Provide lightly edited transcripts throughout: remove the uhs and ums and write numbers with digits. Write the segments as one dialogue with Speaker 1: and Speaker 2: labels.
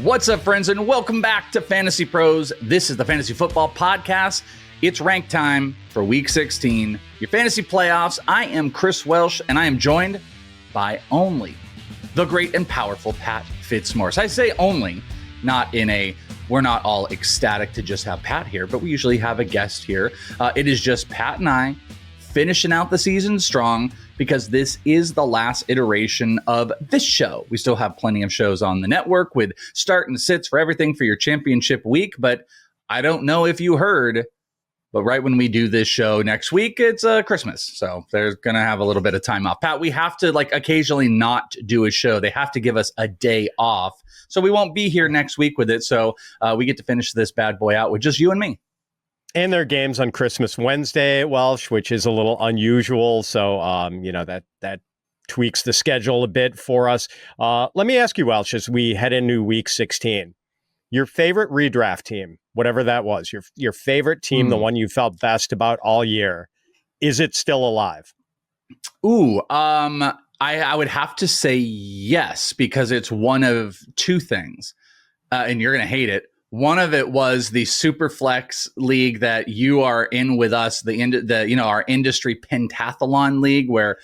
Speaker 1: What's up, friends, and welcome back to Fantasy Pros. This is the Fantasy Football Podcast. It's rank time for Week 16, your fantasy playoffs. I am Chris Welsh, and I am joined by only the great and powerful Pat Fitzmaurice. I say only, not in a, we're not all ecstatic to just have Pat here, but we usually have a guest here. It is just Pat and I finishing out the season strong, because this is the last iteration of this show. We still have plenty of shows on the network with start and sits for everything for your championship week. But I don't know if you heard, but right when we do this show next week, it's Christmas. So they're going to have a little bit of time off. Pat, we have to occasionally not do a show. They have to give us a day off. So we won't be here next week with it. So we get to finish this bad boy out with just you and me.
Speaker 2: And there are games on Christmas Wednesday at Welsh, which is a little unusual. So, that tweaks the schedule a bit for us. Let me ask you, Welsh, as we head into Week 16, your favorite redraft team, whatever that was, your favorite team, the one you felt best about all year, is it still alive?
Speaker 1: I would have to say yes, because it's one of two things, and you're going to hate it. One of it was the Superflex League that you are in with us, our industry pentathlon league, where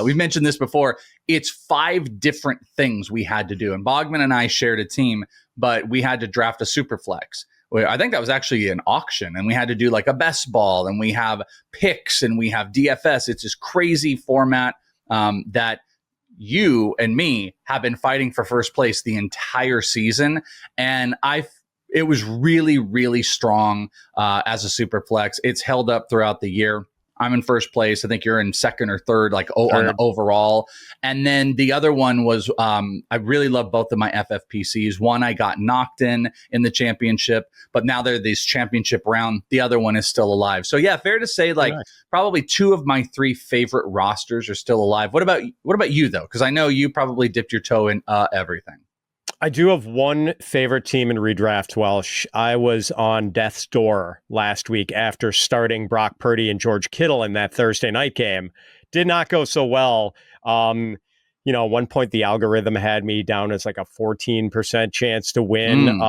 Speaker 1: we've mentioned this before. It's 5 different things we had to do. And Bogman and I shared a team, but we had to draft a Superflex. I think that was actually an auction, and we had to do like a best ball, and we have picks, and we have DFS. It's this crazy format that you and me have been fighting for first place the entire season. And it was really, really strong as a super flex. It's held up throughout the year. I'm in first place. I think you're in second or third, on the overall. And then the other one was, I really love both of my FFPCs. One, I got knocked in the championship, but now they're this championship round. The other one is still alive. So yeah, fair to say, probably 2 of my 3 favorite rosters are still alive. What about you though? Because I know you probably dipped your toe in everything.
Speaker 2: I do have one favorite team in redraft, Welsh. I was on death's door last week after starting Brock Purdy and George Kittle in that Thursday night game. Did not go so well. At one point the algorithm had me down as like a 14% chance to win.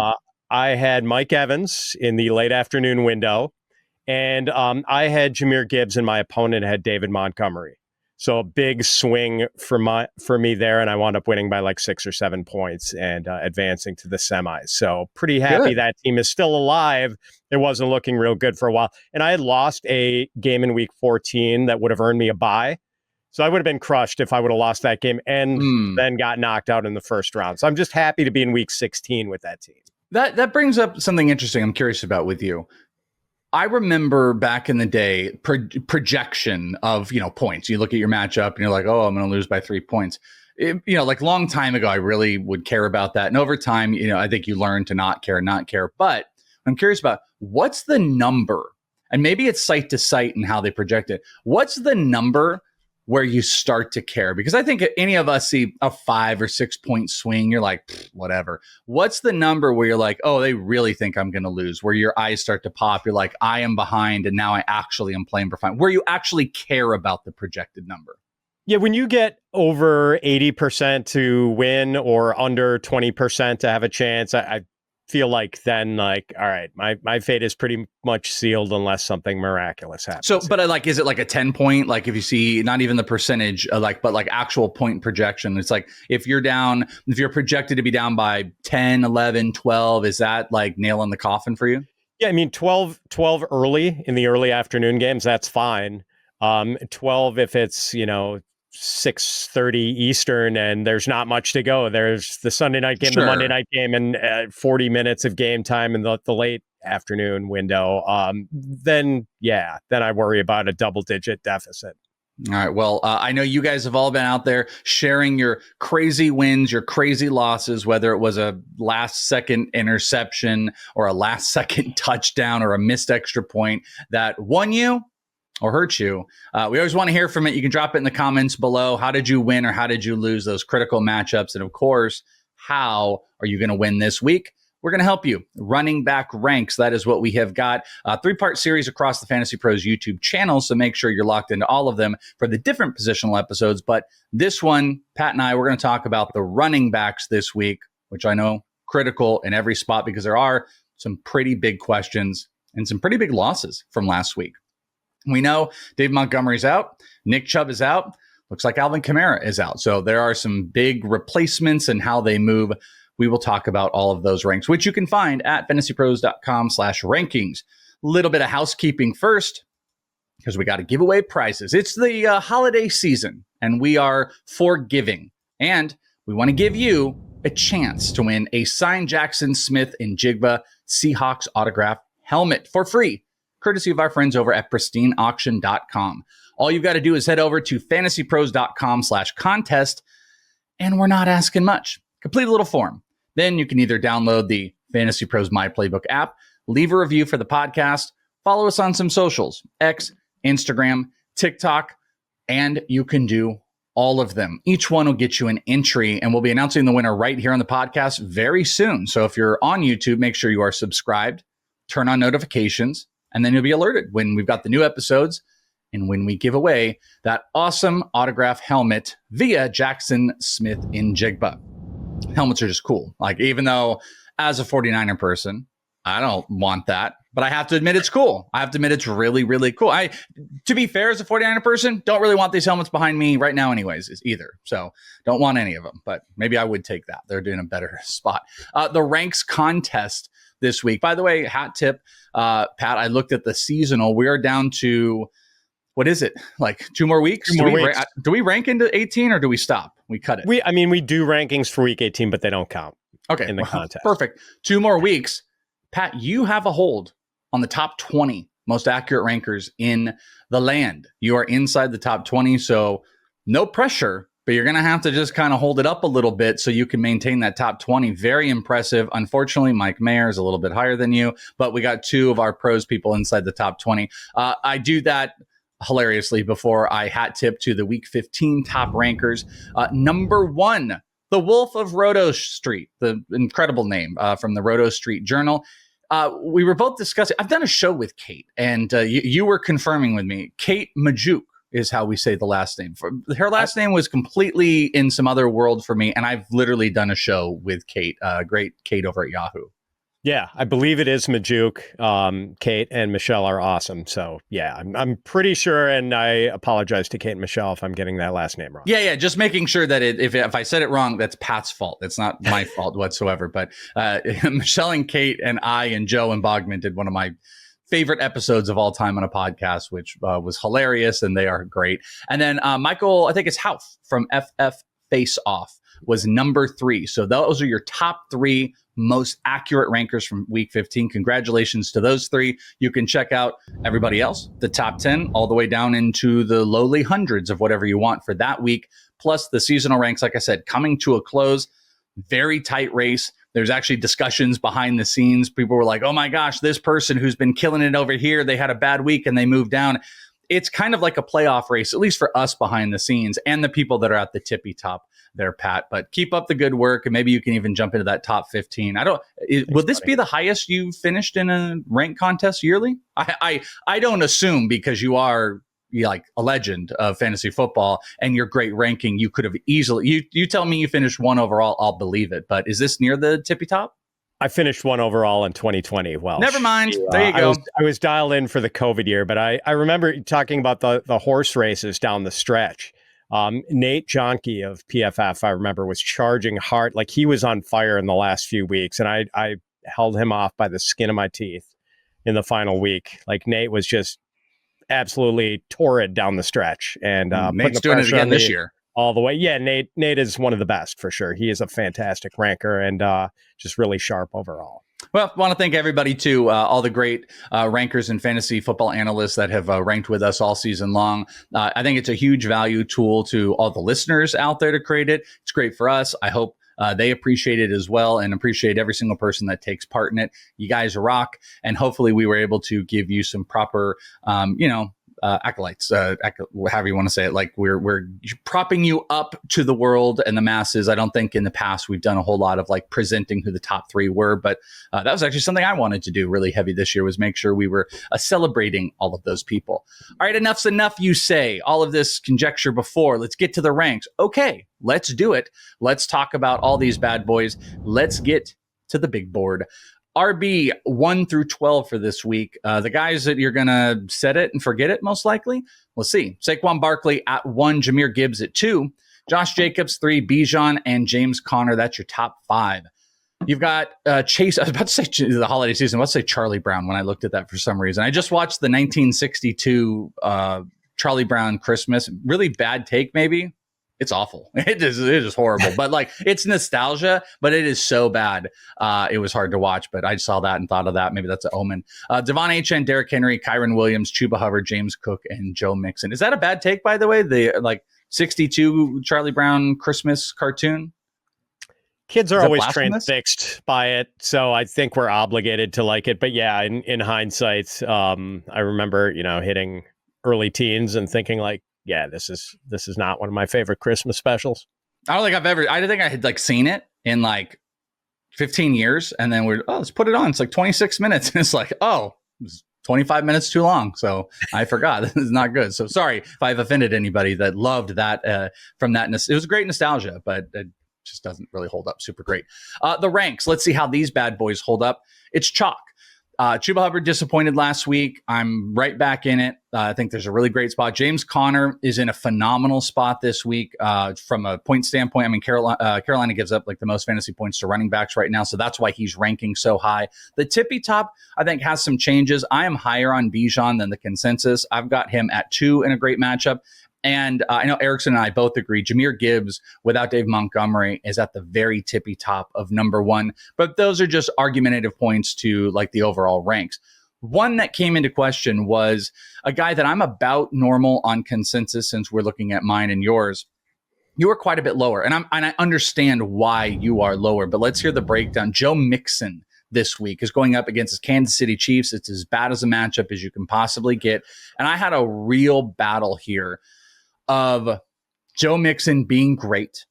Speaker 2: I had Mike Evans in the late afternoon window, and I had Jamir Gibbs, and my opponent had David Montgomery. So a big swing for me there, and I wound up winning by like 6 or 7 points and advancing to the semis. So pretty happy that team is still alive. It wasn't looking real good for a while. And I had lost a game in Week 14 that would have earned me a bye. So I would have been crushed if I would have lost that game and then got knocked out in the first round. So I'm just happy to be in Week 16 with that team.
Speaker 1: That brings up something interesting I'm curious about with you. I remember back in the day, projection of, points. You look at your matchup and you're like, oh, I'm going to lose by 3 points. Long time ago, I really would care about that. And over time, I think you learn to not care. But I'm curious about what's the number, and maybe it's site to site and how they project it. What's the number where you start to care? Because I think any of us see a 5 or 6 point swing, you're like, whatever. What's the number where you're like, oh, they really think I'm going to lose, where your eyes start to pop? You're like, I am behind, and now I actually am playing for fun, where you actually care about the projected number?
Speaker 2: Yeah, when you get over 80% to win or under 20% to have a chance, I feel like then all right, my fate is pretty much sealed unless something miraculous happens.
Speaker 1: So, but is it like a 10 point? Like if you see not even the percentage, but actual point projection, it's like if you're projected to be down by 10, 11, 12, is that like nail in the coffin for you?
Speaker 2: Yeah, I mean, 12 early in the early afternoon games, that's fine. 12 if it's, 6:30 Eastern and there's not much to go. There's the Sunday night game, the Monday night game, and 40 minutes of game time in the late afternoon window. Then I worry about a double-digit deficit.
Speaker 1: All right. Well, I know you guys have all been out there sharing your crazy wins, your crazy losses, whether it was a last-second interception or a last-second touchdown or a missed extra point that won you or hurt you. We always want to hear from it. You can drop it in the comments below. How did you win or how did you lose those critical matchups? And of course, how are you going to win this week? We're going to help you. Running back ranks. That is what we have got. A 3-part series across the Fantasy Pros YouTube channel. So make sure you're locked into all of them for the different positional episodes. But this one, Pat and I, we're going to talk about the running backs this week, which I know critical in every spot because there are some pretty big questions and some pretty big losses from last week. We know Dave Montgomery's out. Nick Chubb is out. Looks like Alvin Kamara is out. So there are some big replacements and how they move. We will talk about all of those ranks, which you can find at fantasypros.com/rankings. Little bit of housekeeping first, because we got to give away prizes. It's the holiday season, and we are forgiving. And we want to give you a chance to win a signed Jackson Smith and Jigba Seahawks autograph helmet for free, courtesy of our friends over at pristineauction.com. All you've got to do is head over to fantasypros.com/contest, and we're not asking much. Complete a little form. Then you can either download the Fantasy Pros My Playbook app, leave a review for the podcast, follow us on some socials, X, Instagram, TikTok, and you can do all of them. Each one will get you an entry, and we'll be announcing the winner right here on the podcast very soon. So if you're on YouTube, make sure you are subscribed, turn on notifications, and then you'll be alerted when we've got the new episodes and when we give away that awesome autograph helmet via Jackson Smith in Jigba. Helmets are just cool. Like, even though as a 49er person, I don't want that, but I have to admit it's cool. I have to admit it's really, really cool. To be fair, as a 49er person, don't really want these helmets behind me right now anyways, either. So don't want any of them, but maybe I would take that. They're doing a better spot. The ranks contest this week. By the way, hat tip, Pat, I looked at the seasonal. We are down to, what is it? Like 2 more weeks? Do we rank into 18 or do we stop? We cut it.
Speaker 2: We do rankings for week 18, but they don't count.
Speaker 1: Okay.
Speaker 2: In the contest.
Speaker 1: Perfect. 2 more weeks. Pat, you have a hold on the top 20 most accurate rankers in the land. You are inside the top 20, so no pressure, but you're going to have to just kind of hold it up a little bit so you can maintain that top 20. Very impressive. Unfortunately, Mike Mayer is a little bit higher than you, but we got 2 of our pros people inside the top 20. I do that hilariously before I hat tip to the week 15 top rankers. Number 1, the Wolf of Roto Street, the incredible name from the Roto Street Journal. We were both discussing, I've done a show with Kate, and you were confirming with me, Kate Majuk is how we say the last name. Her last name was completely in some other world for me, and I've literally done a show with Kate, great Kate over at Yahoo.
Speaker 2: Yeah, I believe it is Majuk. Kate and Michelle are awesome. So yeah, I'm pretty sure, and I apologize to Kate and Michelle if I'm getting that last name wrong.
Speaker 1: Yeah, just making sure that if I said it wrong, that's Pat's fault. It's not my fault whatsoever. But Michelle and Kate and I and Joe and Bogman did one of my favorite episodes of all time on a podcast, which was hilarious, and they are great. And then Michael, I think it's Hauff from FF Face Off, was number 3. So those are your top 3 most accurate rankers from week 15. Congratulations to those 3. You can check out everybody else, the top 10, all the way down into the lowly hundreds of whatever you want for that week. Plus the seasonal ranks, like I said, coming to a close. Very tight race. There's actually discussions behind the scenes. People were like, oh my gosh, this person who's been killing it over here, they had a bad week and they moved down. It's kind of like a playoff race, at least for us behind the scenes and the people that are at the tippy top there, Pat. But keep up the good work, and maybe you can even jump into that top 15. Will this be the highest you've finished in a rank contest yearly? I don't assume, because you are like a legend of fantasy football and your great ranking, you could have easily, you tell me you finished 1 overall, I'll believe it. But is this near the tippy top?
Speaker 2: I finished 1 overall in 2020. Well,
Speaker 1: never mind. There you go.
Speaker 2: I was dialed in for the COVID year, but I remember talking about the horse races down the stretch. Nate Jonke of PFF, I remember, was charging hard. Like, he was on fire in the last few weeks, and I held him off by the skin of my teeth in the final week. Like, Nate was just absolutely torrid down the stretch. And
Speaker 1: Nate's doing it again this year.
Speaker 2: All the way. Yeah, Nate is one of the best for sure. He is a fantastic ranker and just really sharp overall.
Speaker 1: Well, I want to thank everybody, too, all the great rankers and fantasy football analysts that have ranked with us all season long. I think it's a huge value tool to all the listeners out there to create it. It's great for us. I hope they appreciate it as well, and appreciate every single person that takes part in it. You guys rock, and hopefully we were able to give you some proper, acolytes, however you want to say it. Like, we're propping you up to the world and the masses. I don't think in the past we've done a whole lot of like presenting who the top 3 were, but that was actually something I wanted to do really heavy this year, was make sure we were celebrating all of those people. All right, enough's enough, you say. All of this conjecture before. Let's get to the ranks. Okay, let's do it. Let's talk about all these bad boys. Let's get to the big board. RB 1 through 12 for this week. The guys that you're going to set it and forget it, most likely. We'll see. Saquon Barkley at 1, Jamir Gibbs at 2, Josh Jacobs 3, Bijan, and James Conner. That's your top 5. You've got Chase. I was about to say the holiday season. I was about to say Charlie Brown when I looked at that for some reason. I just watched the 1962 Charlie Brown Christmas. Really bad take, maybe. It's awful. It is horrible. But like, it's nostalgia, but it is so bad. It was hard to watch, but I saw that and thought of that. Maybe that's an omen. Devon Achane, Derrick Henry, Kyron Williams, Chuba Hubbard, James Cook, and Joe Mixon. Is that a bad take, by the way? The like 62 Charlie Brown Christmas cartoon?
Speaker 2: Kids are always transfixed by it, so I think we're obligated to like it. But yeah, in hindsight, I remember, hitting early teens and thinking like, yeah, this is not one of my favorite Christmas specials.
Speaker 1: I don't think I had like seen it in like 15 years. And then let's put it on. It's like 26 minutes. And it's like, it was 25 minutes too long. So I forgot. This is not good. So sorry if I've offended anybody that loved that from that. It was great nostalgia, but it just doesn't really hold up super great. The ranks, let's see how these bad boys hold up. It's chalk. Chuba Hubbard disappointed last week. I'm right back in it. I think there's a really great spot. James Conner is in a phenomenal spot this week from a point standpoint. I mean, Carolina gives up like the most fantasy points to running backs right now, so that's why he's ranking so high. The tippy top, I think, has some changes. I am higher on Bijan than the consensus. I've got him at 2 in a great matchup. And I know Erickson and I both agree. Jamir Gibbs, without Dave Montgomery, is at the very tippy top of number 1. But those are just argumentative points to like the overall ranks. One that came into question was a guy that I'm about normal on consensus, since we're looking at mine and yours. You are quite a bit lower, and I understand why you are lower. But let's hear the breakdown. Joe Mixon this week is going up against his Kansas City Chiefs. It's as bad as a matchup as you can possibly get. And I had a real battle here of Joe Mixon being great,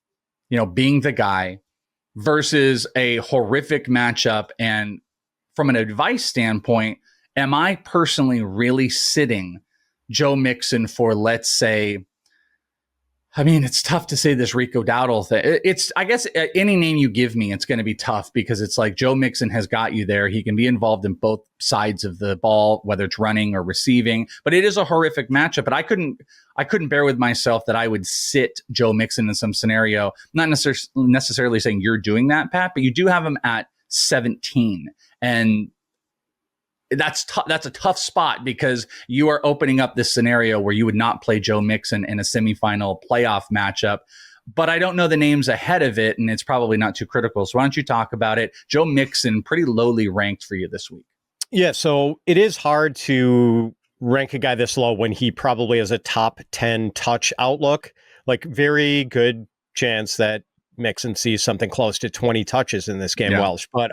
Speaker 1: being the guy, versus a horrific matchup. And from an advice standpoint, am I personally really sitting Joe Mixon for, let's say, I mean, it's tough to say this Rico Dowdle thing. I guess any name you give me, it's going to be tough, because it's like Joe Mixon has got you there. He can be involved in both sides of the ball, whether it's running or receiving, but it is a horrific matchup. But I couldn't bear with myself that I would sit Joe Mixon in some scenario. Not necessarily saying you're doing that, Pat, but you do have him at 17. And that's a tough spot, because you are opening up this scenario where you would not play Joe Mixon in a semifinal playoff matchup. But I don't know the names ahead of it, and it's probably not too critical. So why don't you talk about it? Joe Mixon, pretty lowly ranked for you this week.
Speaker 2: Yeah, so it is hard to rank a guy this low when he probably has a top 10 touch outlook. Like, very good chance that Mixon sees something close to 20 touches in this game, Welsh. But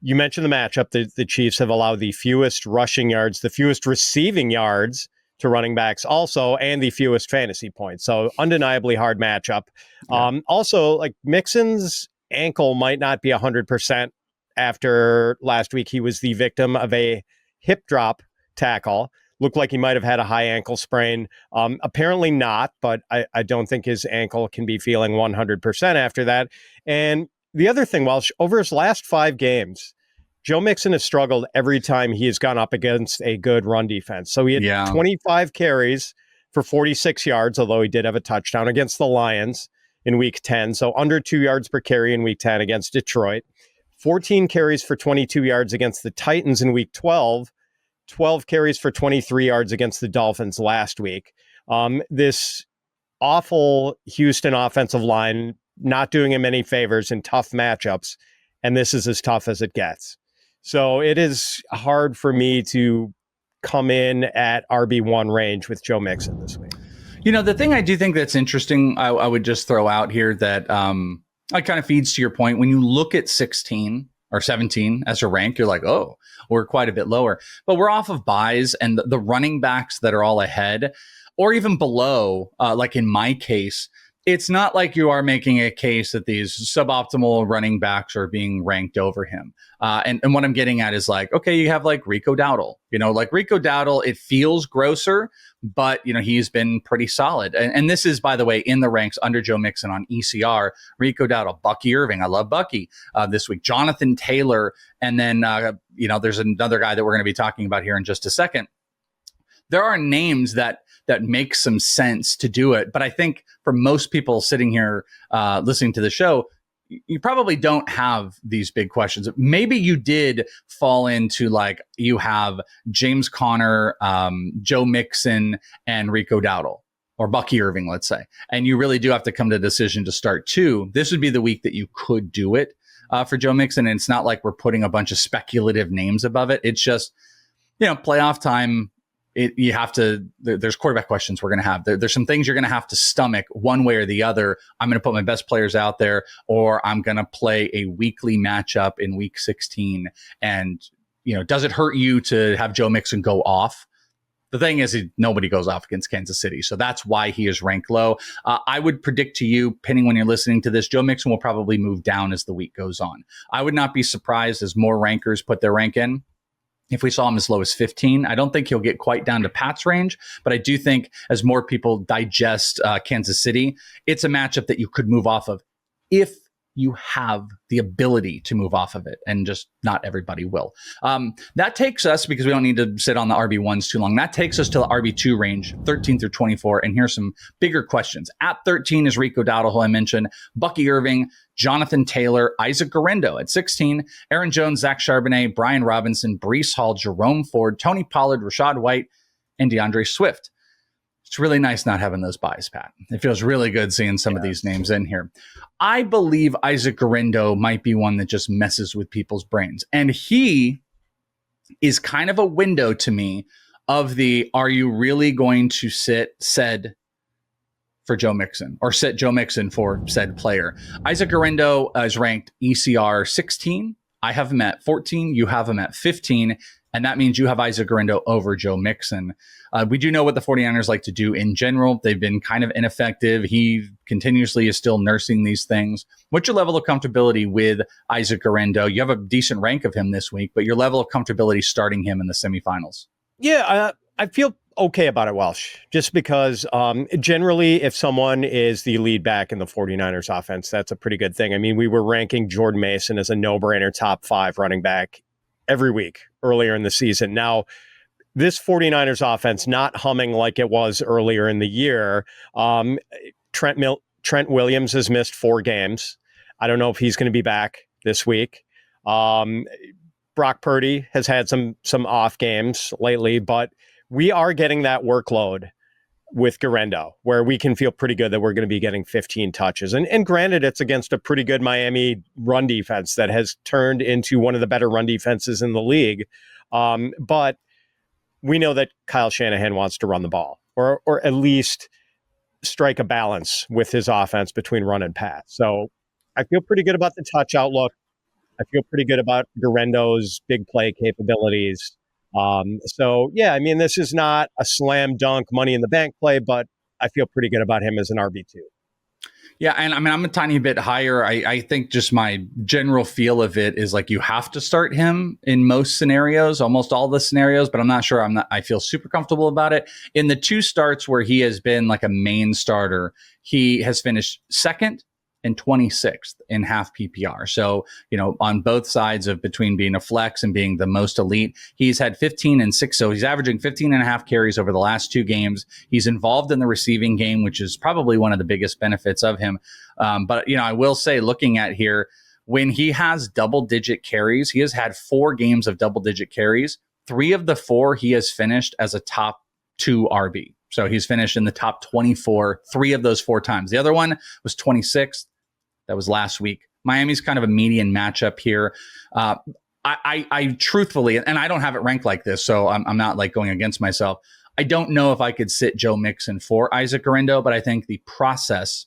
Speaker 2: you mentioned the matchup. The Chiefs have allowed the fewest rushing yards, the fewest receiving yards to running backs also, and the fewest fantasy points. So undeniably hard matchup. Yeah. Also, like, Mixon's ankle might not be 100% after last week. He was the victim of a hip drop tackle. Looked like he might have had a high ankle sprain. Apparently not, but I don't think his ankle can be feeling 100% after that. And the other thing, Welsh, over his last 5 games, Joe Mixon has struggled every time he has gone up against a good run defense. So he had 25 carries for 46 yards, although he did have a touchdown against the Lions in week 10. So under 2 yards per carry in week 10 against Detroit. 14 carries for 22 yards against the Titans in week 12. 12 carries for 23 yards against the Dolphins last week. This awful Houston offensive line not doing him any favors in tough matchups, and this is as tough as it gets. So it is hard for me to come in at RB1 range with Joe Mixon this week.
Speaker 1: The thing I do think that's interesting, I would just throw out here that it kind of feeds to your point. When you look at 16 or 17 as a rank, you're like, oh, we're quite a bit lower. But we're off of buys, and the running backs that are all ahead or even below, like in my case, it's not like you are making a case that these suboptimal running backs are being ranked over him. And what I'm getting at is like, okay, you have like Rico Dowdle, like Rico Dowdle, it feels grosser, but he's been pretty solid. And this is, by the way, in the ranks under Joe Mixon on ECR, Rico Dowdle, Bucky Irving. I love Bucky this week, Jonathan Taylor. And then, there's another guy that we're going to be talking about here in just a second. There are names that make some sense to do it. But I think for most people sitting here listening to the show, you probably don't have these big questions. Maybe you did fall into like you have James Conner, Joe Mixon, and Rico Dowdle, or Bucky Irving, let's say. And you really do have to come to a decision to start two. This would be the week that you could do it for Joe Mixon. And it's not like we're putting a bunch of speculative names above it. It's just, playoff time. You have to, there's quarterback questions we're going to have. There's some things you're going to have to stomach one way or the other. I'm going to put my best players out there, or I'm going to play a weekly matchup in week 16. And, does it hurt you to have Joe Mixon go off? The thing is, nobody goes off against Kansas City. So that's why he is ranked low. I would predict to you, depending when you're listening to this, Joe Mixon will probably move down as the week goes on. I would not be surprised as more rankers put their rank in if we saw him as low as 15. I don't think he'll get quite down to Pat's range, but I do think as more people digest Kansas City, it's a matchup that you could move off of if you have the ability to move off of it, and just not everybody will. That takes us, because we don't need to sit on the RB1s too long, that takes us to the RB2 range, 13 through 24, and here's some bigger questions. At 13 is Rico Dowdle, who I mentioned, Bucky Irving, Jonathan Taylor, Isaac Guerendo. At 16, Aaron Jones, Zach Charbonnet, Brian Robinson, Breece Hall, Jerome Ford, Tony Pollard, Rashad White, and DeAndre Swift. It's really nice not having those buys, Pat. It feels really good seeing some of these names in here. I believe Isaac Guerendo might be one that just messes with people's brains. And he is kind of a window to me of the, are you really going to sit said for Joe Mixon, or sit Joe Mixon for said player? Isaac Guerendo is ranked ECR 16. I have him at 14. You have him at 15. And that means you have Isaac Guerendo over Joe Mixon. We do know what the 49ers like to do in general. They've been kind of ineffective. He continuously is still nursing these things. What's your level of comfortability with Isaac Guerendo? You have a decent rank of him this week, but your level of comfortability starting him in the semifinals?
Speaker 2: Yeah, I feel okay about it, Welsh, just because generally if someone is the lead back in the 49ers offense, that's a pretty good thing. I mean, we were ranking Jordan Mason as a no-brainer top 5 running back every week earlier in the season. Now, this 49ers offense not humming like it was earlier in the year. Trent Williams has missed 4 games. I don't know if he's going to be back this week. Brock Purdy has had some off games lately, but we are getting that workload with Guerendo, where we can feel pretty good that we're going to be getting 15 touches. And granted, it's against a pretty good Miami run defense that has turned into one of the better run defenses in the league. But we know that Kyle Shanahan wants to run the ball, or at least strike a balance with his offense between run and pass. So I feel pretty good about the touch outlook. I feel pretty good about Guerendo's big play capabilities. So yeah, I mean, this is not a slam dunk money in the bank play, but I feel pretty good about him as an RB2.
Speaker 1: Yeah, and I mean, I'm a tiny bit higher. I think just my general feel of it is like you have to start him in most scenarios, almost all the scenarios, but I'm not sure. I feel super comfortable about it. In the 2 starts where he has been like a main starter, he has finished 2nd and 26th in half PPR. So, on both sides of between being a flex and being the most elite, he's had 15 and 6. So he's averaging 15 and a half carries over the last 2 games. He's involved in the receiving game, which is probably one of the biggest benefits of him. But I will say, looking at here, when he has double-digit carries, he has had 4 games of double-digit carries. 3 of the 4 he has finished as a top 2 RB. So he's finished in the top 24, 3 of those 4 times. The other one was 26th. That was last week. Miami's kind of a median matchup here. I truthfully, and I don't have it ranked like this, so I'm not like going against myself. I don't know if I could sit Joe Mixon for Isaac Guerendo, but I think the process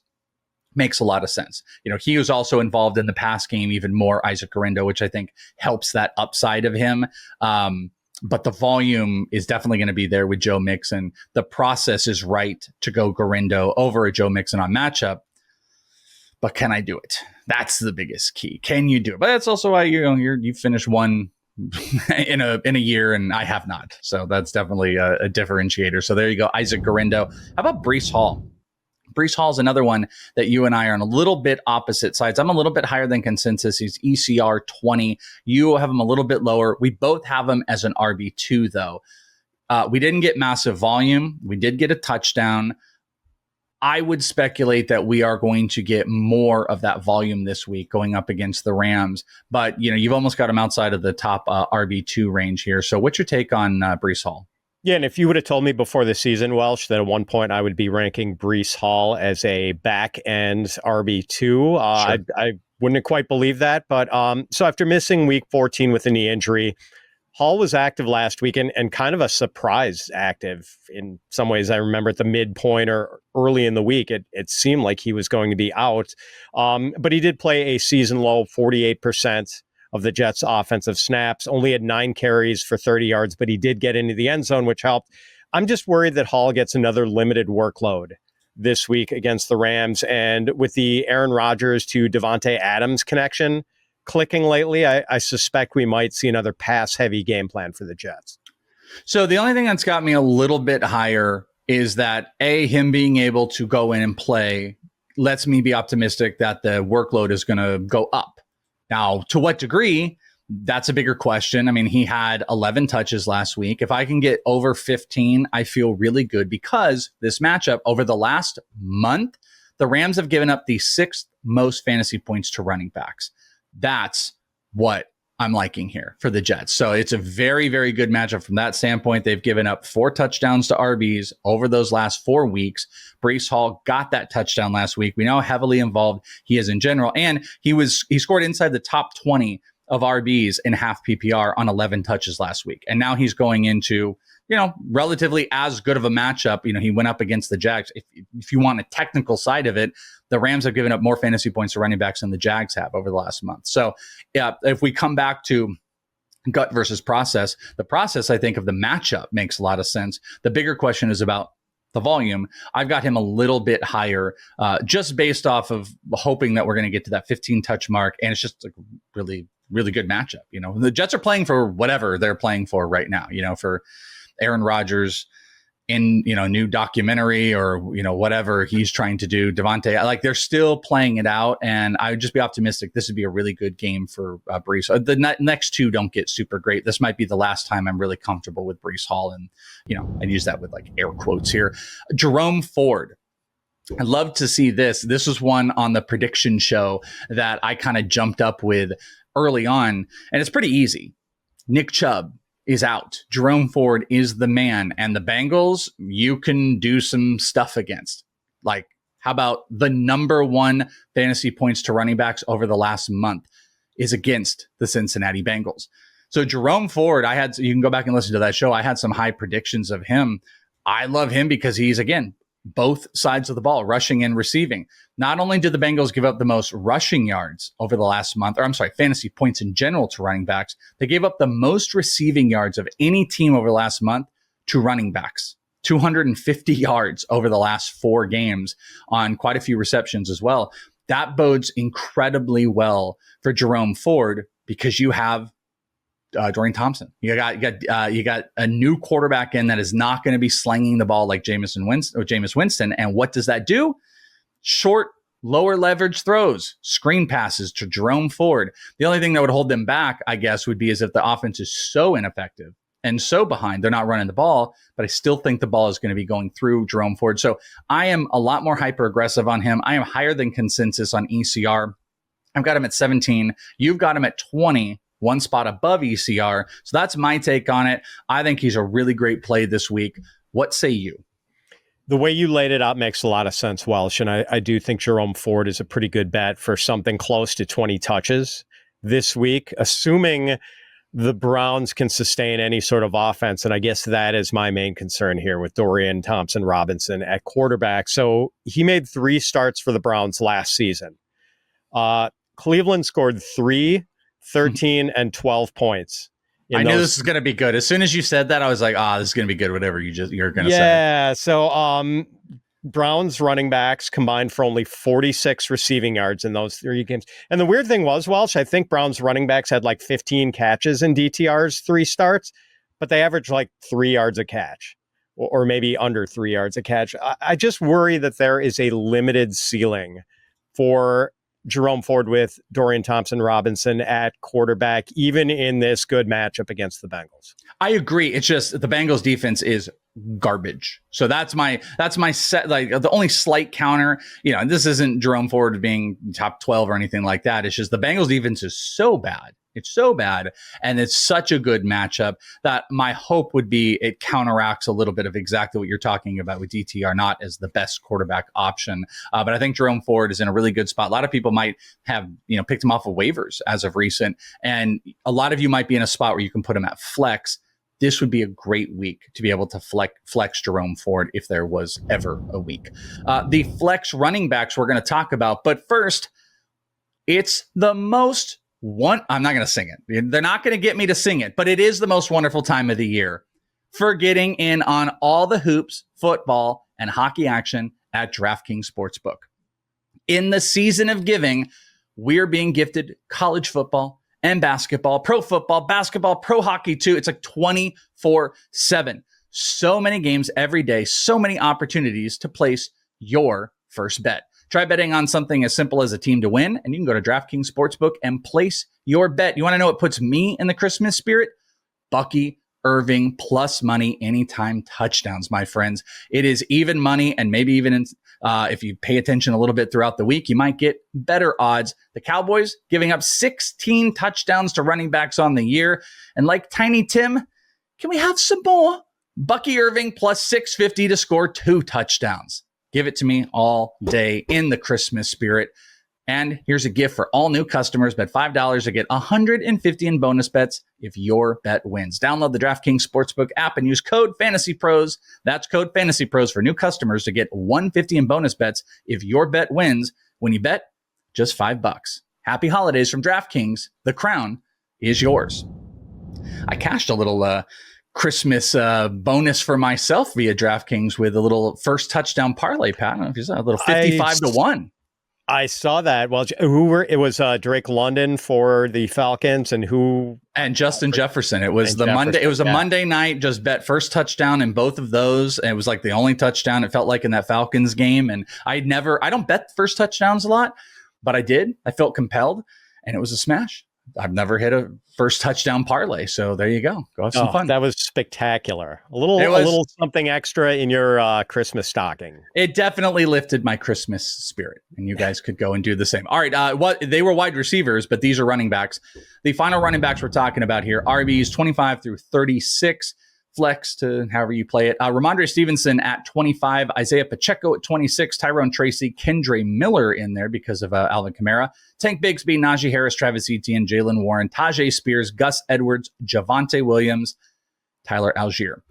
Speaker 1: makes a lot of sense. He was also involved in the pass game even more, Isaac Guerendo, which I think helps that upside of him. But the volume is definitely going to be there with Joe Mixon. The process is right to go Guerendo over a Joe Mixon on matchup. but can I do it? That's the biggest key. Can you do it? But that's also why you finished one in a year, and I have not. So that's definitely a differentiator. So there you go, Isaac Guerendo. How about Breece Hall? Breece Hall is another one that you and I are on a little bit opposite sides. I'm a little bit higher than consensus. He's ECR 20. You have him a little bit lower. We both have him as an RB2, though. We didn't get massive volume. We did get a touchdown. I would speculate that we are going to get more of that volume this week going up against the Rams. But, you've almost got him outside of the top RB2 range here. So what's your take on Breece Hall?
Speaker 2: Yeah, and if you would have told me before the season, Welsh, that at one point I would be ranking Breece Hall as a back-end RB2, sure. I wouldn't have quite believed that. But so after missing week 14 with a knee injury, Hall was active last week and kind of a surprise active in some ways. I remember at the midpoint or early in the week, it seemed like he was going to be out. But he did play a season low 48% of the Jets' offensive snaps, only had 9 carries for 30 yards, but he did get into the end zone, which helped. I'm just worried that Hall gets another limited workload this week against the Rams. And with the Aaron Rodgers to Devontae Adams connection clicking lately, I suspect we might see another pass-heavy game plan for the Jets.
Speaker 1: So the only thing that's got me a little bit higher is that, him being able to go in and play lets me be optimistic that the workload is going to go up. Now, to what degree, that's a bigger question. I mean, he had 11 touches last week. If I can get over 15, I feel really good because this matchup over the last month, the Rams have given up the 6th most fantasy points to running backs. That's what I'm liking here for the Jets. So it's a very, very good matchup from that standpoint. They've given up 4 touchdowns to RBs over those last 4 weeks. Breece Hall got that touchdown last week. We know how heavily involved he is in general. And he scored inside the top 20 of RBs in half PPR on 11 touches last week. And now he's going into, relatively as good of a matchup. He went up against the Jags. If you want a technical side of it, the Rams have given up more fantasy points to running backs than the Jags have over the last month. So yeah, if we come back to gut versus process, the process, I think, of the matchup makes a lot of sense. The bigger question is about the volume. I've got him a little bit higher, just based off of hoping that we're going to get to that 15 touch mark. And it's just a really, really good matchup. The Jets are playing for whatever they're playing for right now, for Aaron Rodgers in, new documentary or, whatever he's trying to do. Devontae, they're still playing it out. And I would just be optimistic. This would be a really good game for Breece. The next 2 don't get super great. This might be the last time I'm really comfortable with Breece Hall. And, I use that with air quotes here. Jerome Ford. I'd love to see this. This was one on the prediction show that I kind of jumped up with early on. And it's pretty easy. Nick Chubb is out. Jerome Ford is the man. And the Bengals, you can do some stuff against. How about the number 1 fantasy points to running backs over the last month is against the Cincinnati Bengals. So Jerome Ford, you can go back and listen to that show. I had some high predictions of him. I love him because he's, again, both sides of the ball, rushing and receiving. Not only did the Bengals give up the most rushing yards over the last month, fantasy points in general to running backs, they gave up the most receiving yards of any team over the last month to running backs. 250 yards over the last 4 games on quite a few receptions as well. That bodes incredibly well for Jerome Ford because you have Dorian Thompson. You got a new quarterback in that is not going to be slinging the ball like Jameis Winston. And what does that do? Short, lower leverage throws, screen passes to Jerome Ford. The only thing that would hold them back, I guess, would be as if the offense is so ineffective and so behind, they're not running the ball. But I still think the ball is going to be going through Jerome Ford. So I am a lot more hyper aggressive on him. I am higher than consensus on ECR. I've got him at 17. You've got him at 20. 1 spot above ECR. So that's my take on it. I think he's a really great play this week. What say you?
Speaker 2: The way you laid it out makes a lot of sense, Welsh. And I do think Jerome Ford is a pretty good bet for something close to 20 touches this week, assuming the Browns can sustain any sort of offense. And I guess that is my main concern here with Dorian Thompson-Robinson at quarterback. So he made 3 starts for the Browns last season. Cleveland scored 3, 13 and 12 points.
Speaker 1: I knew this was going to be good. As soon as you said that, I was like, this is going to be good, whatever you're going to say.
Speaker 2: Yeah. So Browns running backs combined for only 46 receiving yards in those 3 games. And the weird thing was, Welsh, I think Browns running backs had like 15 catches in DTR's 3 starts, but they averaged like 3 yards a catch, or maybe under 3 yards a catch. I just worry that there is a limited ceiling for Jerome Ford with Dorian Thompson-Robinson at quarterback, even in this good matchup against the Bengals.
Speaker 1: I agree. It's just the Bengals defense is garbage. So that's my set. Like the only slight counter, and this isn't Jerome Ford being top 12 or anything like that. It's just the Bengals defense is so bad. It's so bad. And it's such a good matchup that my hope would be it counteracts a little bit of exactly what you're talking about with DTR, not as the best quarterback option. But I think Jerome Ford is in a really good spot. A lot of people might have, picked him off of waivers as of recent. And a lot of you might be in a spot where you can put him at flex. This would be a great week to be able to flex Jerome Ford if there was ever a week. The flex running backs we're going to talk about. But first, it's the most I'm not going to sing it. They're not going to get me to sing it, but it is the most wonderful time of the year for getting in on all the hoops, football, and hockey action at DraftKings Sportsbook. In the season of giving, we're being gifted college football and basketball, pro football, basketball, pro hockey too. It's like 24/7. So many games every day, so many opportunities to place your first bet. Try betting on something as simple as a team to win, and you can go to DraftKings Sportsbook and place your bet. You want to know what puts me in the Christmas spirit? Bucky Irving plus money anytime touchdowns, my friends. It is even money, and maybe even if you pay attention a little bit throughout the week, you might get better odds. The Cowboys giving up 16 touchdowns to running backs on the year. And like Tiny Tim, can we have some more? Bucky Irving plus 650 to score 2 touchdowns. Give it to me all day in the Christmas spirit. And here's a gift for all new customers. Bet $5 to get $150 in bonus bets if your bet wins. Download the DraftKings Sportsbook app and use code FANTASYPROS. That's code FANTASYPROS for new customers to get $150 in bonus bets if your bet wins. When you bet, just $5. Happy holidays from DraftKings. The crown is yours. I cashed a little Christmas bonus for myself via DraftKings with a little first touchdown parlay, Pat. I don't know if you saw a little 55-1.
Speaker 2: I saw that. Well, it was Drake London for the Falcons and
Speaker 1: Justin Jefferson. It was Monday. It was a Monday night. Just bet first touchdown in both of those. And it was like the only touchdown it felt like in that Falcons game. And I don't bet first touchdowns a lot, but I did. I felt compelled, and it was a smash. I've never hit a first touchdown parlay, so there you go. Go have some fun.
Speaker 2: That was spectacular. A little something extra in your Christmas stocking.
Speaker 1: It definitely lifted my Christmas spirit, and you guys could go and do the same. All right, they were wide receivers, but these are running backs. The final running backs we're talking about here: RBs 25 through 36. Flex to however you play it. Ramondre Stevenson at 25, Isaiah Pacheco at 26, Tyrone Tracy, Kendre Miller in there because of Alvin Kamara, Tank Bigsby, Najee Harris, Travis Etienne, Jaylen Warren, Tajay Spears, Gus Edwards, Javonte Williams, Tyler Algier.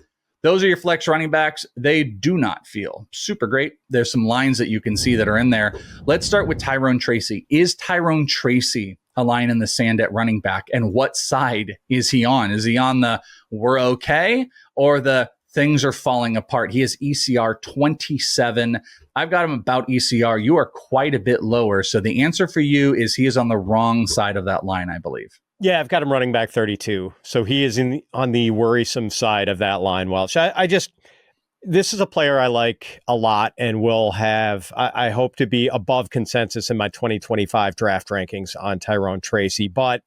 Speaker 1: Those are your flex running backs. They do not feel super great. There's some lines that you can see that are in there. Let's start with Tyrone Tracy. Is Tyrone Tracy a line in the sand at running back? And what side is he on? Is he on the we're okay or the things are falling apart? He is ECR 27. I've got him about ECR. You are quite a bit lower. So the answer for you is he is on the wrong side of that line, I believe.
Speaker 2: Yeah, I've got him running back 32. So he is on the worrisome side of that line, Welsh. This is a player I like a lot and will have, I hope to be above consensus in my 2025 draft rankings on Tyrone Tracy. But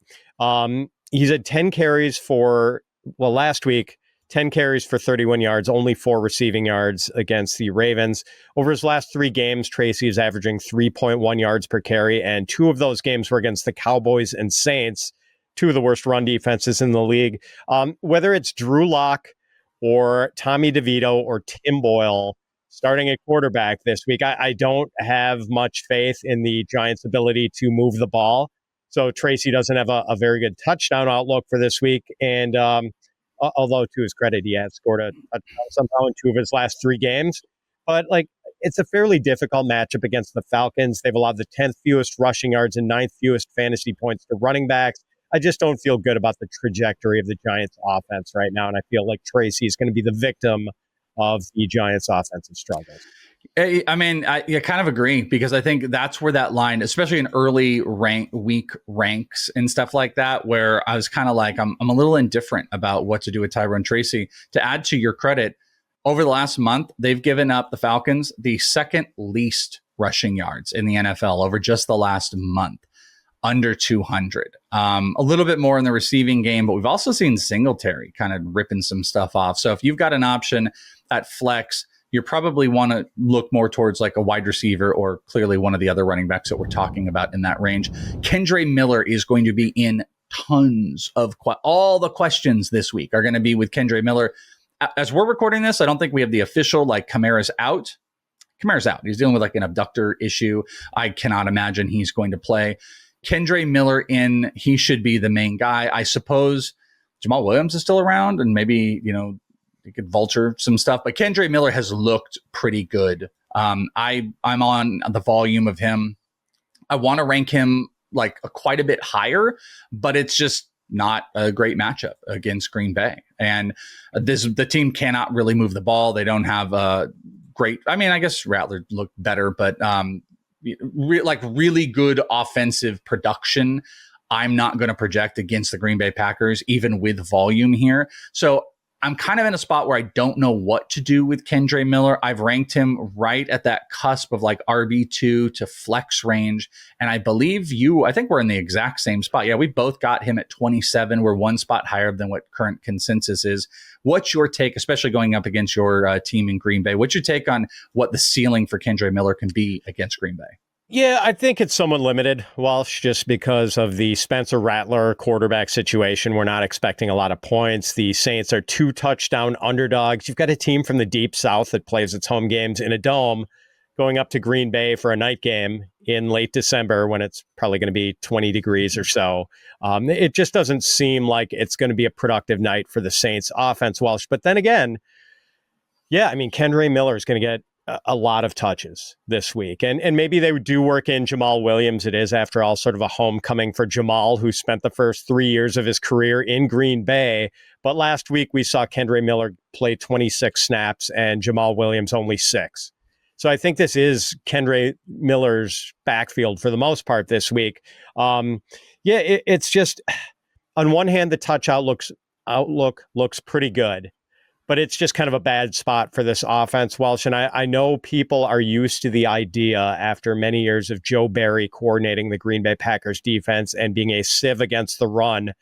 Speaker 2: he's had 10 carries last week, 10 carries for 31 yards, only 4 receiving yards against the Ravens. Over his last 3 games, Tracy is averaging 3.1 yards per carry, and 2 of those games were against the Cowboys and Saints, 2 of the worst run defenses in the league. Whether it's Drew Lock or Tommy DeVito or Tim Boyle starting at quarterback this week, I don't have much faith in the Giants' ability to move the ball. So Tracy doesn't have a very good touchdown outlook for this week. And although to his credit, he has scored a touchdown somehow in 2 of his last 3 games. But it's a fairly difficult matchup against the Falcons. They've allowed the 10th fewest rushing yards and 9th fewest fantasy points to running backs. I just don't feel good about the trajectory of the Giants offense right now. And I feel like Tracy is going to be the victim of the Giants offensive struggles.
Speaker 1: I mean, I kind of agree because I think that's where that line, especially in early week ranks and stuff like that, where I was kind of like, I'm a little indifferent about what to do with Tyrone Tracy. To add to your credit, over the last month, they've given up the Falcons the second least rushing yards in the NFL over just the last month, under 200. A little bit more in the receiving game, but we've also seen Singletary kind of ripping some stuff off. So if you've got an option at flex, you probably want to look more towards like a wide receiver or clearly one of the other running backs that we're talking about in that range. Kendre Miller is going to be in tons of all the questions this week are going to be with Kendre Miller. As we're recording this, I don't think we have the official like Kamara's out. Kamara's out. He's dealing with like an abductor issue. I cannot imagine he's going to play. Kendre Miller in, he should be the main guy. I suppose Jamal Williams is still around and maybe, you could vulture some stuff, but Kendre Miller has looked pretty good. I'm on the volume of him. I want to rank him like quite a bit higher, but it's just not a great matchup against Green Bay. And the team cannot really move the ball. They don't have a great, I mean, I guess Rattler looked better, but really good offensive production. I'm not going to project against the Green Bay Packers, even with volume here. So I'm kind of in a spot where I don't know what to do with Kendre Miller. I've ranked him right at that cusp of like RB2 to flex range. And I believe I think we're in the exact same spot. Yeah, we both got him at 27. We're one spot higher than what current consensus is. What's your take, especially going up against your team in Green Bay? What's your take on what the ceiling for Kendre Miller can be against Green Bay?
Speaker 2: Yeah, I think it's somewhat limited, Welsh, just because of the Spencer Rattler quarterback situation. We're not expecting a lot of points. The Saints are 2 touchdown underdogs. You've got a team from the Deep South that plays its home games in a dome going up to Green Bay for a night game in late December when it's probably going to be 20 degrees or so. It just doesn't seem like it's going to be a productive night for the Saints offense, Welsh. But then again, yeah, I mean, Kendre Miller is going to get a lot of touches this week. And maybe they do work in Jamal Williams. It is, after all, sort of a homecoming for Jamal, who spent the first 3 years of his career in Green Bay. But last week we saw Kendre Miller play 26 snaps and Jamal Williams only 6. So I think this is Kendre Miller's backfield for the most part this week. It's just, on one hand, the touch outlook looks pretty good. But it's just kind of a bad spot for this offense, Welsh. And I know people are used to the idea after many years of Joe Barry coordinating the Green Bay Packers defense and being a sieve against the run,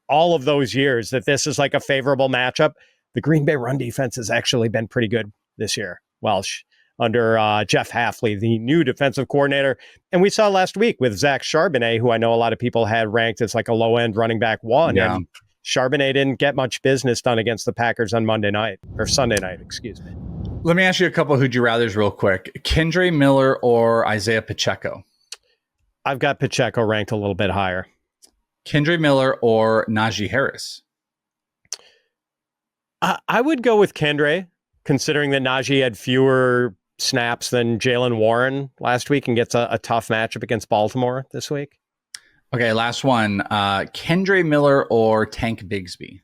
Speaker 2: all of those years, that this is like a favorable matchup. The Green Bay run defense has actually been pretty good this year, Welsh, under Jeff Hafley, the new defensive coordinator. And we saw last week with Zach Charbonnet, who I know a lot of people had ranked as like a low-end running back one.
Speaker 1: Yeah.
Speaker 2: And Charbonnet didn't get much business done against the Packers on Sunday night. Excuse me.
Speaker 1: Let me ask you a couple of who'd you rathers real quick. Kendre Miller or Isaiah Pacheco?
Speaker 2: I've got Pacheco ranked a little bit higher.
Speaker 1: Kendre Miller or Najee Harris?
Speaker 2: I would go with Kendre, considering that Najee had fewer snaps than Jaylen Warren last week and gets a tough matchup against Baltimore this week.
Speaker 1: Okay, last one. Kendre Miller or Tank Bigsby?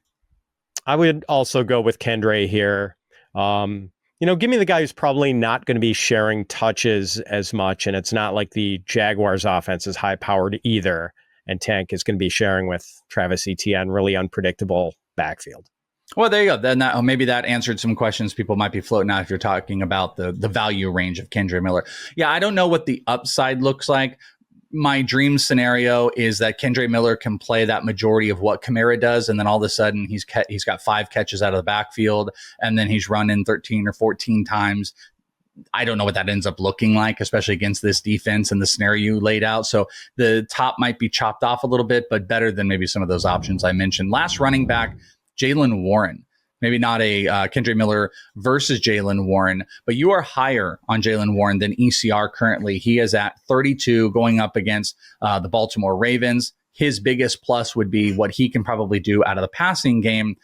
Speaker 2: I would also go with Kendre here. Give me the guy who's probably not going to be sharing touches as much, and it's not like the Jaguars offense is high-powered either, and Tank is going to be sharing with Travis Etienne, really unpredictable backfield.
Speaker 1: Well, there you go. Then maybe that answered some questions people might be floating out if you're talking about the value range of Kendre Miller. Yeah, I don't know what the upside looks like. My dream scenario is that Kendre Miller can play that majority of what Kamara does, and then all of a sudden he's got 5 catches out of the backfield, and then he's running 13 or 14 times. I don't know what that ends up looking like, especially against this defense and the scenario you laid out. So the top might be chopped off a little bit, but better than maybe some of those options I mentioned. Last running back, Jaylen Warren. Maybe not a Kendre Miller versus Jaylen Warren, but you are higher on Jaylen Warren than ECR currently. He is at 32 going up against the Baltimore Ravens. His biggest plus would be what he can probably do out of the passing game.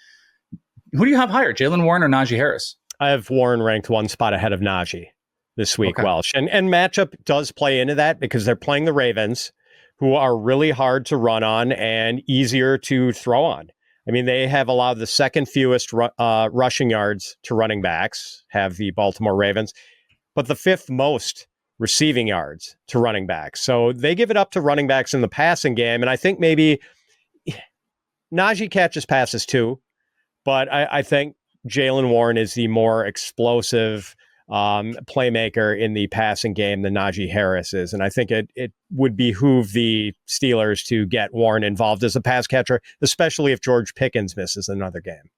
Speaker 1: Who do you have higher, Jaylen Warren or Najee Harris?
Speaker 2: I have Warren ranked one spot ahead of Najee this week, okay. Welsh. And matchup does play into that because they're playing the Ravens, who are really hard to run on and easier to throw on. I mean, they have allowed the second fewest rushing yards to running backs, have the Baltimore Ravens. but the 5th most receiving yards to running backs. So they give it up to running backs in the passing game. And I think maybe Najee catches passes too, but I think Jaylen Warren is the more explosive playmaker in the passing game than Najee Harris is. And I think it would behoove the Steelers to get Warren involved as a pass catcher, especially if George Pickens misses another game.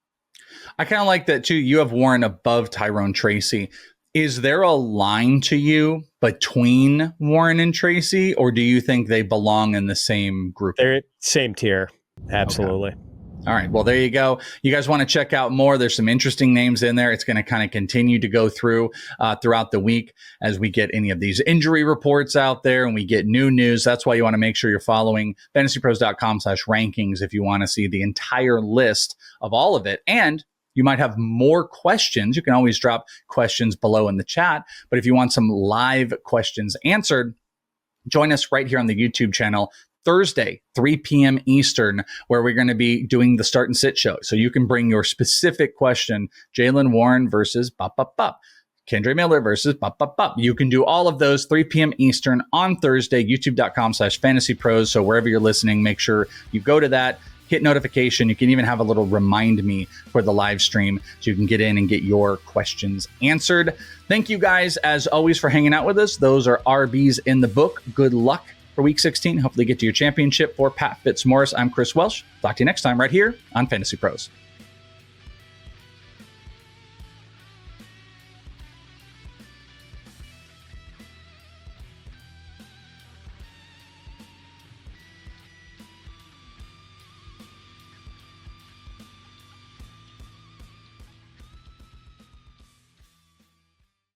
Speaker 1: I kind of like that too. You have Warren above Tyrone Tracy. Is there a line to you between Warren and Tracy, or do you think they belong in the same group?
Speaker 2: They're same tier. Absolutely.
Speaker 1: Okay. All right. Well, there you go. You guys want to check out more. There's some interesting names in there. It's going to kind of continue to go through throughout the week as we get any of these injury reports out there and we get new news. That's why you want to make sure you're following fantasypros.com/rankings if you want to see the entire list of all of it. And you might have more questions. You can always drop questions below in the chat. But if you want some live questions answered, join us right here on the YouTube channel Thursday, 3 p.m. Eastern, where we're going to be doing the start and sit show. So you can bring your specific question, Jaylen Warren versus Kendre Miller versus You can do all of those 3 p.m. Eastern on Thursday, youtube.com/fantasypros. So wherever you're listening, make sure you go to that, hit notification. You can even have a little remind me for the live stream so you can get in and get your questions answered. Thank you guys, as always, for hanging out with us. Those are RBs in the book. Good luck for Week 16. Hopefully get to your championship. For Pat Fitzmaurice, I'm Chris Welsh. Talk to you next time right here on Fantasy Pros.